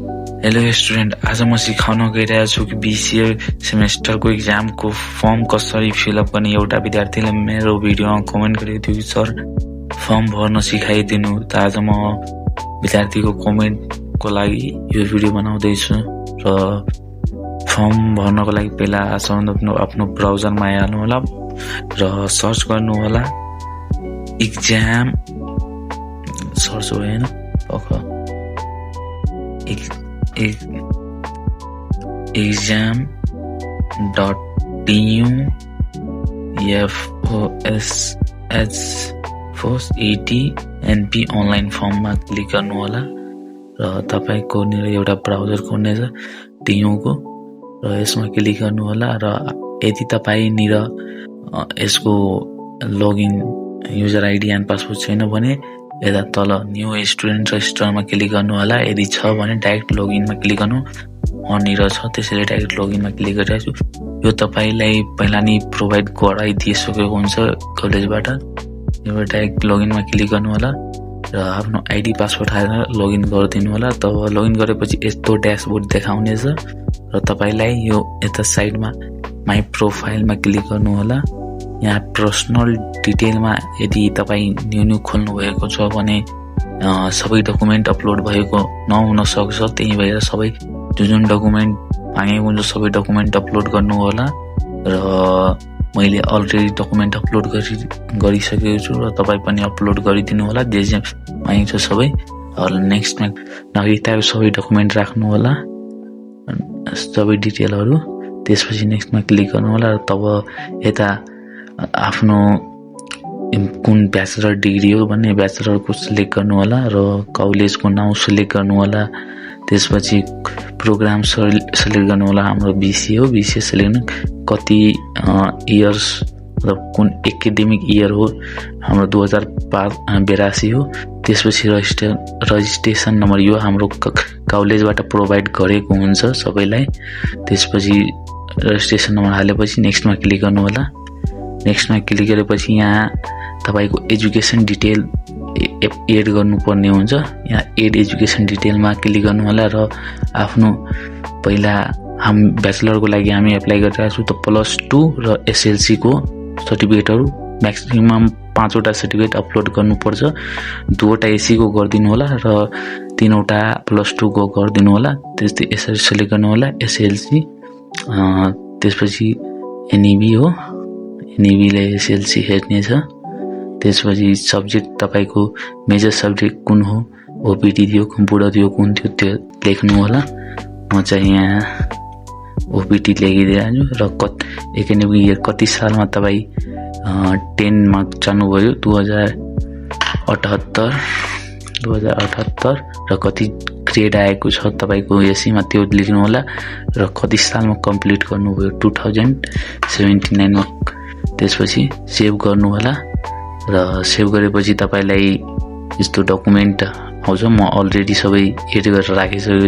Hello student, आज म सिकाउन गइरहेको छु कि बीसीए सेमेस्टरको एक्जामको फर्म कसरी फिलअप गर्ने। एउटा विद्यार्थीले मेरो भिडियोमा कमेन्ट गरेको थियो कि सर फर्म भर्न सिकाइदिनु। त आज म विद्यार्थीको कमेन्टको लागि यो भिडियो बनाउँदैछु। र फर्म भर्नको लागि पहिला आफ्नो ब्राउजरमा आइहाल्नु होला र सर्च गर्नु होला एक्जाम सर्च हो हैन exam.tu/FOSHETNP अनलाइन फर्ममा क्लिक गर्नु होला र तपाईको निर एउटा ब्राउजर खोल्नेछ टियुको र यसमा क्लिक गर्नु होला। र यदि तपाई निर यसको login user ID and password छैन भने यता तल न्यू स्टुडेन्ट रजिस्टरमा क्लिक गर्नु होला। यदि छ भने डाइरेक्ट लगइनमा क्लिक गर्नु। अनिर छ त्यसैले डाइरेक्ट लगइनमा क्लिक गरिरहेछु। यो तपाईलाई पहिला नै प्रोभाइड गराइदिइसकेको हुन्छ कलेजबाट। यो डाइरेक्ट लगइनमा क्लिक गर्नु होला र आफ्नो आइडी पासवर्ड हालेर लगइन गरिदिनु होला। तब लगइन गरेपछि यस्तो ड्याशबोर्ड देखाउनेछ र तपाईलाई यो यता साइडमा माई प्रोफाइलमा क्लिक गर्नु होला। यहाँ पर्सनल डिटेलमा यदि तपाई न्यू खोल्नु भएको छ भने सबै डकुमेन्ट अपलोड भएको नहुन सक्छ। त्यही भएर सबै जुन डकुमेन्ट मागेको हुन्छ सबै डकुमेन्ट अपलोड गर्नु होला। र मैले अलरेडी डकुमेन्ट अपलोड गरिसकेको छु र तपाई पनि अपलोड गरिदिनु होला जे जे मागिन्छ सबै। नेक्स्टमा नागरिकताको सबै डकुमेन्ट राख्नु होला, सबै डिटेलहरु। त्यसपछि नेक्स्टमा क्लिक गर्नु होला र तब यता आफ्नो कुन ब्याचलर डिग्री हो भन्ने ब्याचलरको सिलेक्ट गर्नु होला र कलेजको नाम सिलेक्ट गर्नु होला। त्यसपछि प्रोग्राम सिलेक्ट गर्नु होला। हाम्रो बीसीए हो, बीसीए सिलेक्ट कति इयर्स मतलब कुन एकाडेमिक इयर हो हाम्रो 2082 हो। त्यसपछि रजिस्ट्रेसन नम्बर यो हाम्रो कलेजबाट प्रोभाइड गरेको हुन्छ सबैलाई। त्यसपछि रजिस्ट्रेसन नम्बर हालेपछि नेक्स्टमा क्लिक गर्नु होला। नेक्स्टमा क्लिक गरेपछि यहाँ तपाईको एजुकेसन डिटेल एड गर्नुपर्ने हुन्छ। यहाँ एड एजुकेसन डिटेलमा क्लिक गर्नु होला र आफ्नो पहिला ब्याचलरको लागि हामी एप्लाई गरिरहेको छु त +2 र एसएलसी को सर्टिफिकेटहरु म्याक्सिमम 5 वटा सर्टिफिकेट अपलोड गर्नुपर्छ। 2 वटा एसी को गरिदिनु होला र 3 वटा +2 को गरिदिनु होला। त्यसै यसरी सिलेक्ट गर्नु होला एसएलसी। त्यसपछि एनईबी हो, एनईबी ले एसएलसी हेर्नेछ। त्यसपछि सब्जेक्ट तपाईको मेजर सब्जेक्ट कुन हो, ओपीडी थियो, कम्प्युटर थियो, कुन थियो त्यो लेख्नु होला। म चाहिँ यहाँ ओपीडी लेखिदिन्छु र एकाडेमिक इयर कति सालमा तपाई 10 मार्क चाल्नुभयो 2078 र कति ग्रेड आएको छ तपाईको एसीमा त्यो लेख्नु होला र कति सालमा कम्प्लिट गर्नुभयो 2079 मा। त्यसपछि सेभ गर्नु होला र सेभ गरेपछि तपाईलाई यस्तो डकुमेन्ट आउँछ। म अलरेडी सबै एड गरेर राखिसकेको छु।